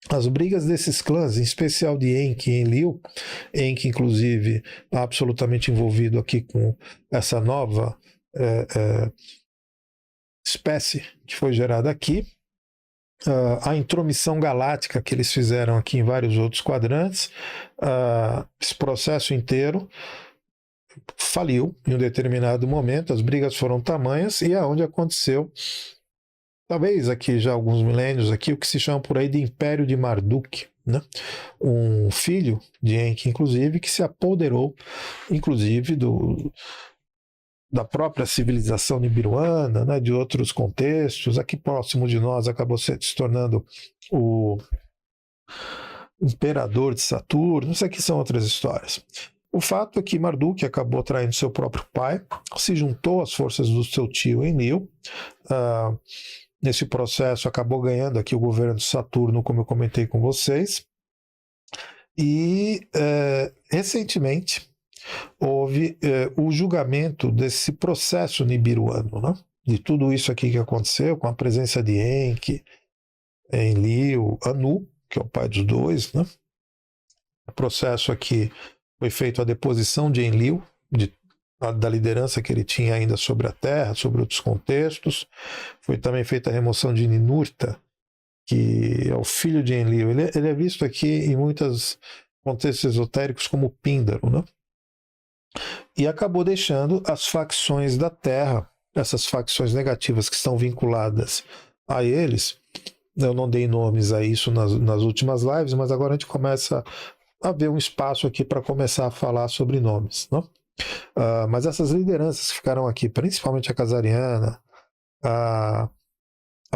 as brigas desses clãs, em especial de Enki e Enlil, Enki inclusive absolutamente envolvido aqui com essa nova espécie que foi gerada aqui, a intromissão galáctica que eles fizeram aqui em vários outros quadrantes, esse processo inteiro faliu em um determinado momento, as brigas foram tamanhas, e aonde aconteceu, talvez aqui já há alguns milênios, aqui, o que se chama por aí de Império de Marduk, né? Um filho de Enki, inclusive, que se apoderou, inclusive, da própria civilização nibiruana, né, de outros contextos. Aqui próximo de nós acabou se tornando o imperador de Saturno. Isso aqui são outras histórias. O fato é que Marduk acabou traindo seu próprio pai, se juntou às forças do seu tio Enlil. Nesse processo acabou ganhando aqui o governo de Saturno, como eu comentei com vocês. E recentemente houve o julgamento desse processo nibiruano, né? De tudo isso aqui que aconteceu, com a presença de Enki, Enlil, Anu, que é o pai dos dois, né? O processo aqui foi feito a deposição de Enlil, da liderança que ele tinha ainda sobre a Terra, sobre outros contextos. Foi também feita a remoção de Ninurta, que é o filho de Enlil. Ele é visto aqui em muitos contextos esotéricos como Píndaro, né? E acabou deixando as facções da Terra, essas facções negativas que estão vinculadas a eles. Eu não dei nomes a isso nas últimas lives, mas agora a gente começa a ver um espaço aqui para começar a falar sobre nomes, não? Mas essas lideranças que ficaram aqui, principalmente a Casariana, a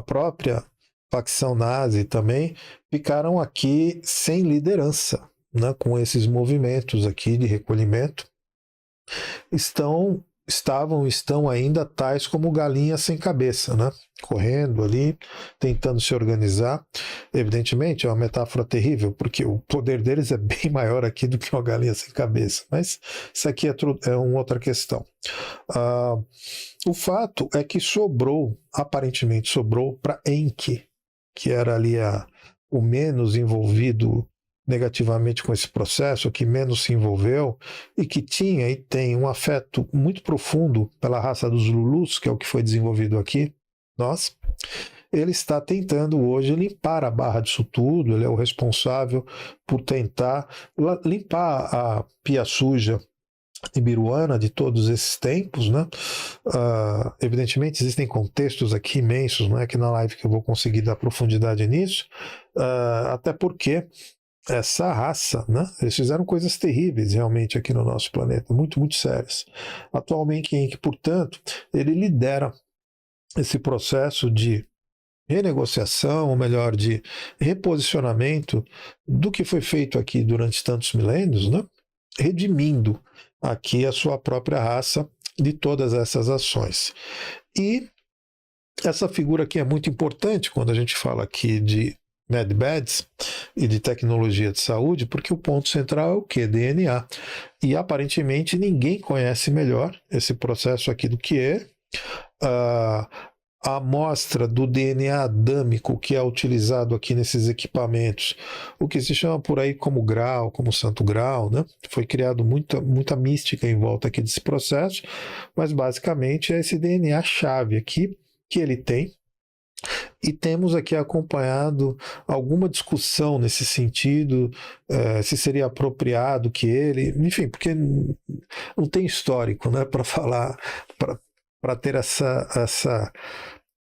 própria facção nazi também, ficaram aqui sem liderança, né, com esses movimentos aqui de recolhimento. Estão ainda tais como galinhas sem cabeça, né? Correndo ali, tentando se organizar. Evidentemente, é uma metáfora terrível, porque o poder deles é bem maior aqui do que uma galinha sem cabeça. Mas isso aqui é uma outra questão. O fato é que aparentemente sobrou para Enki, que era ali o menos envolvido negativamente com esse processo, que menos se envolveu e que tinha e tem um afeto muito profundo pela raça dos Lulus, que é o que foi desenvolvido aqui, ele está tentando hoje limpar a barra disso tudo. Ele é o responsável por tentar limpar a pia suja nibiruana de todos esses tempos, né? Evidentemente existem contextos aqui imensos, não é que na live que eu vou conseguir dar profundidade nisso, até porque essa raça, né, eles fizeram coisas terríveis realmente aqui no nosso planeta, muito, muito sérias. Atualmente, Enki, portanto, ele lidera esse processo de renegociação, ou melhor, de reposicionamento do que foi feito aqui durante tantos milênios, né, redimindo aqui a sua própria raça de todas essas ações. E essa figura aqui é muito importante quando a gente fala aqui de MedBeds e de tecnologia de saúde, porque o ponto central é o quê? DNA. E aparentemente ninguém conhece melhor esse processo aqui do que ele. A amostra do DNA adâmico que é utilizado aqui nesses equipamentos, o que se chama por aí como grau, como santo grau, né? Foi criado muita mística em volta aqui desse processo, mas basicamente é esse DNA-chave aqui que ele tem. E temos aqui acompanhado alguma discussão nesse sentido, se seria apropriado que ele, enfim, porque não tem histórico, né, para falar, para ter essa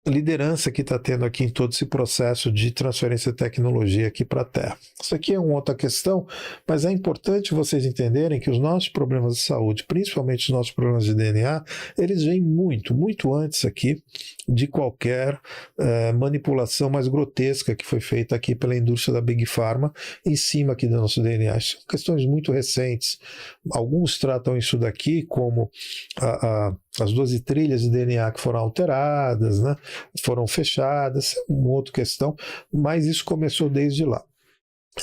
liderança que está tendo aqui em todo esse processo de transferência de tecnologia aqui para a Terra. Isso aqui é uma outra questão, mas é importante vocês entenderem que os nossos problemas de saúde, principalmente os nossos problemas de DNA, eles vêm muito, muito antes aqui de qualquer manipulação mais grotesca que foi feita aqui pela indústria da Big Pharma em cima aqui do nosso DNA. São questões muito recentes. Alguns tratam isso daqui como as 12 trilhas de DNA que foram alteradas, né? Foram fechadas, é uma outra questão, mas isso começou desde lá.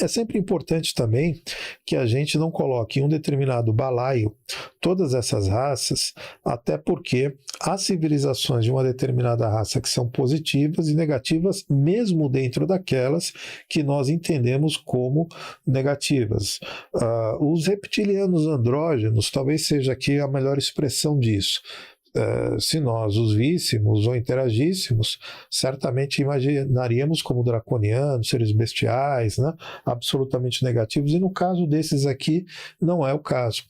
É sempre importante também que a gente não coloque em um determinado balaio todas essas raças, até porque há civilizações de uma determinada raça que são positivas e negativas, mesmo dentro daquelas que nós entendemos como negativas. Os reptilianos andrógenos talvez seja aqui a melhor expressão disso. Se nós os víssemos ou interagíssemos, certamente imaginaríamos como draconianos, seres bestiais, né? Absolutamente negativos, e no caso desses aqui, não é o caso.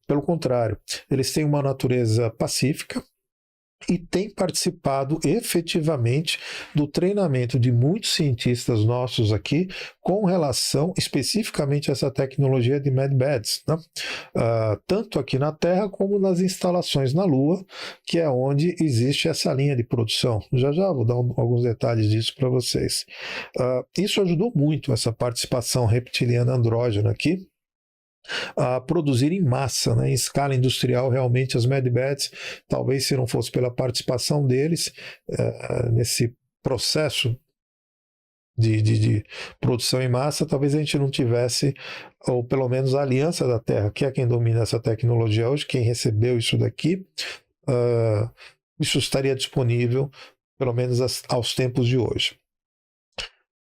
Pelo contrário, eles têm uma natureza pacífica e têm participado efetivamente do treinamento de muitos cientistas nossos aqui com relação especificamente a essa tecnologia de MedBeds, né? Tanto aqui na Terra como nas instalações na Lua, que é onde existe essa linha de produção. Já vou dar alguns detalhes disso para vocês. Isso ajudou muito, essa participação reptiliana andrógena aqui, a produzir em massa, né, em escala industrial. Realmente as MedBeds, talvez se não fosse pela participação deles nesse processo de produção em massa, talvez a gente não tivesse, ou pelo menos a Aliança da Terra, que é quem domina essa tecnologia hoje, quem recebeu isso daqui, isso estaria disponível pelo menos aos tempos de hoje.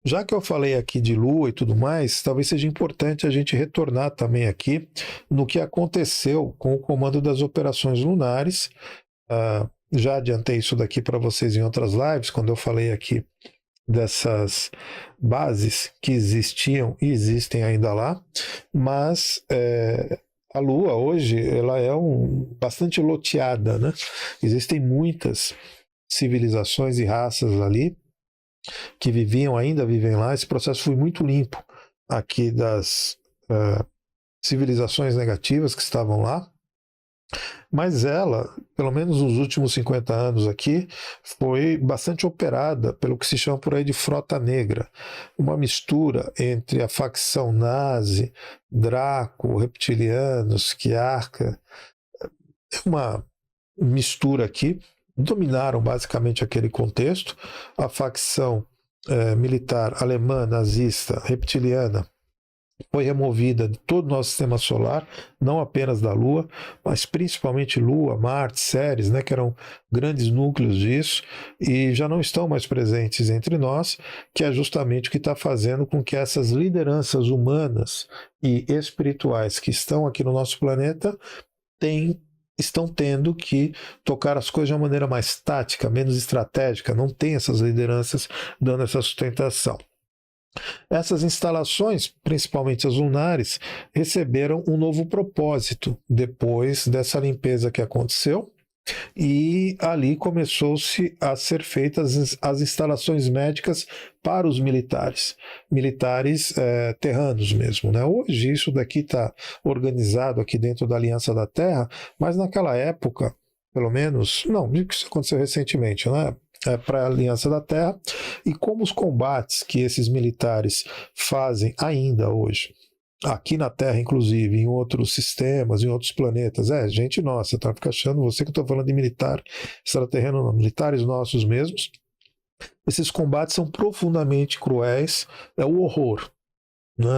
Já que eu falei aqui de Lua e tudo mais, talvez seja importante a gente retornar também aqui no que aconteceu com o comando das operações lunares. Já adiantei isso daqui para vocês em outras lives, quando eu falei aqui dessas bases que existiam e existem ainda lá, mas a Lua hoje ela é bastante loteada, né? Existem muitas civilizações e raças ali que ainda vivem lá. Esse processo foi muito limpo aqui das civilizações negativas que estavam lá, mas ela, pelo menos nos últimos 50 anos aqui, foi bastante operada pelo que se chama por aí de frota negra, uma mistura entre a facção nazi, Draco, reptilianos, Kiarca, uma mistura aqui. Dominaram basicamente aquele contexto. A facção militar alemã, nazista, reptiliana, foi removida de todo o nosso sistema solar, não apenas da Lua, mas principalmente Lua, Marte, Ceres, né, que eram grandes núcleos disso, e já não estão mais presentes entre nós, que é justamente o que está fazendo com que essas lideranças humanas e espirituais que estão aqui no nosso planeta estão tendo que tocar as coisas de uma maneira mais tática, menos estratégica. Não tem essas lideranças dando essa sustentação. Essas instalações, principalmente as lunares, receberam um novo propósito depois dessa limpeza que aconteceu, e ali começou-se a ser feitas as instalações médicas para os militares terranos mesmo, né? Hoje isso daqui está organizado aqui dentro da Aliança da Terra, mas naquela época, pelo menos, não, isso aconteceu recentemente, né? Para a Aliança da Terra, e como os combates que esses militares fazem ainda hoje, aqui na Terra, inclusive, em outros sistemas, em outros planetas. Gente nossa, tá achando você que eu estou falando de militar extraterreno, não, militares nossos mesmos. Esses combates são profundamente cruéis, é o horror, né?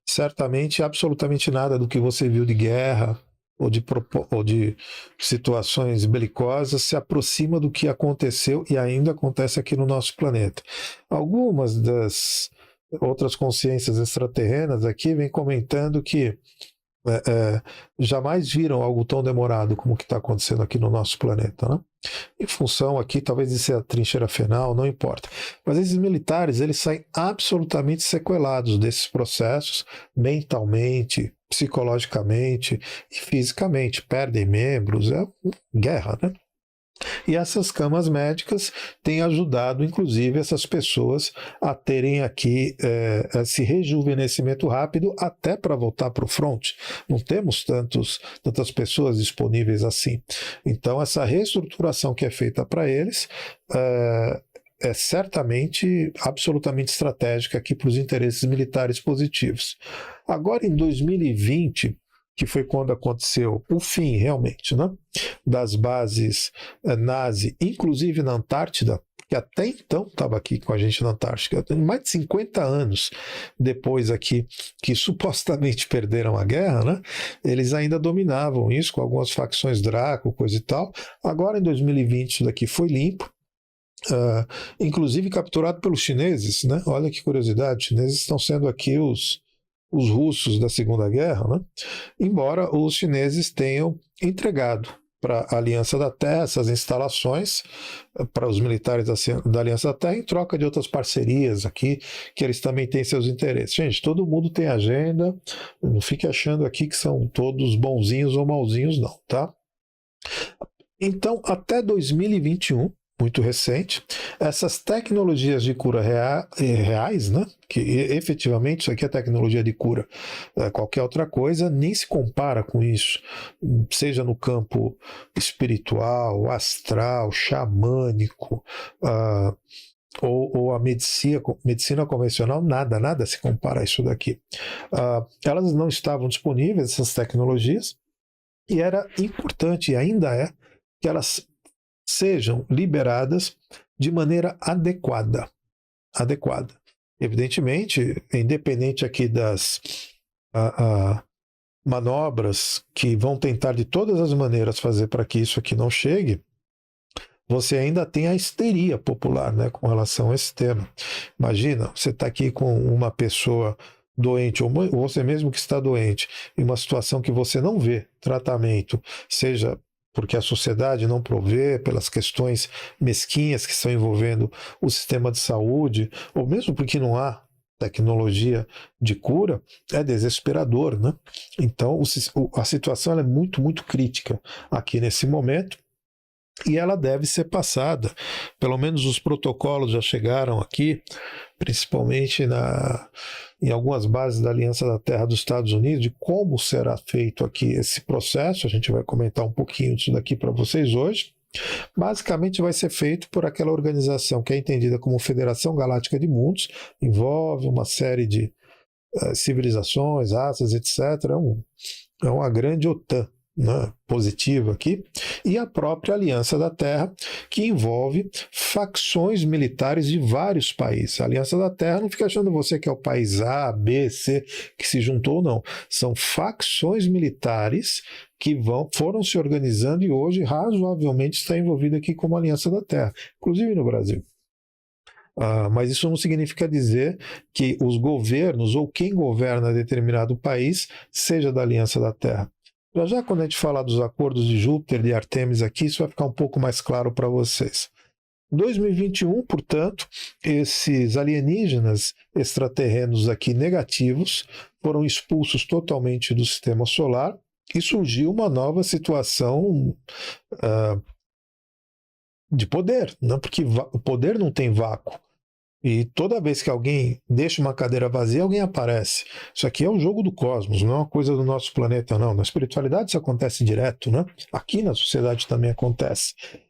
Certamente, absolutamente nada do que você viu de guerra ou de situações belicosas se aproxima do que aconteceu e ainda acontece aqui no nosso planeta. Algumas das outras consciências extraterrenas aqui vêm comentando que jamais viram algo tão demorado como o que está acontecendo aqui no nosso planeta, né? Em função aqui, talvez de ser a trincheira final, não importa. Mas esses militares, eles saem absolutamente sequelados desses processos, mentalmente, psicologicamente e fisicamente. Perdem membros, é guerra, né? E essas camas médicas têm ajudado, inclusive, essas pessoas a terem aqui esse rejuvenescimento rápido até para voltar para o front. Não temos tantas pessoas disponíveis assim. Então, essa reestruturação que é feita para eles é certamente, absolutamente estratégica aqui para os interesses militares positivos. Agora, em 2020, que foi quando aconteceu o fim, realmente, né, das bases nazi, inclusive na Antártida, que até então estava aqui com a gente na Antártica, mais de 50 anos depois aqui, que supostamente perderam a guerra, né? Eles ainda dominavam isso com algumas facções Draco, coisa e tal. Agora, em 2020, isso daqui foi limpo. Inclusive capturado pelos chineses, né? Olha que curiosidade, os chineses estão sendo aqui os russos da Segunda Guerra, né? Embora os chineses tenham entregado para a Aliança da Terra essas instalações para os militares da Aliança da Terra em troca de outras parcerias aqui, que eles também têm seus interesses. Gente, todo mundo tem agenda, não fique achando aqui que são todos bonzinhos ou malzinhos não, tá? Então, até 2021, muito recente, essas tecnologias de cura reais, né, que efetivamente isso aqui é tecnologia de cura, qualquer outra coisa nem se compara com isso, seja no campo espiritual, astral, xamânico, ou a medicina convencional, nada se compara a isso daqui. Elas não estavam disponíveis, essas tecnologias, e era importante, e ainda é, que elas sejam liberadas de maneira adequada. Evidentemente, independente aqui das manobras que vão tentar de todas as maneiras fazer para que isso aqui não chegue, você ainda tem a histeria popular, né, com relação a esse tema. Imagina, você está aqui com uma pessoa doente, ou você mesmo que está doente, em uma situação que você não vê tratamento, seja porque a sociedade não provê, pelas questões mesquinhas que estão envolvendo o sistema de saúde, ou mesmo porque não há tecnologia de cura, é desesperador, né? Então, a situação é muito, muito crítica aqui nesse momento, e ela deve ser passada. Pelo menos os protocolos já chegaram aqui, principalmente em algumas bases da Aliança da Terra dos Estados Unidos, de como será feito aqui esse processo. A gente vai comentar um pouquinho disso daqui para vocês hoje. Basicamente vai ser feito por aquela organização que é entendida como Federação Galáctica de Mundos, envolve uma série de civilizações, raças, etc. É uma grande OTAN, né, positiva aqui, e a própria Aliança da Terra, que envolve facções militares de vários países. A Aliança da Terra não fica achando você que é o país A, B, C, que se juntou, não. São facções militares que foram se organizando e hoje razoavelmente está envolvida aqui como Aliança da Terra, inclusive no Brasil. Mas isso não significa dizer que os governos ou quem governa determinado país seja da Aliança da Terra. Já quando a gente falar dos acordos de Júpiter, de Artemis aqui, isso vai ficar um pouco mais claro para vocês. Em 2021, portanto, esses alienígenas extraterrenos aqui negativos foram expulsos totalmente do sistema solar e surgiu uma nova situação de poder, né? Porque o poder não tem vácuo. E toda vez que alguém deixa uma cadeira vazia, alguém aparece. Isso aqui é o jogo do cosmos, não é uma coisa do nosso planeta, não. Na espiritualidade isso acontece direto, né? Aqui na sociedade também acontece.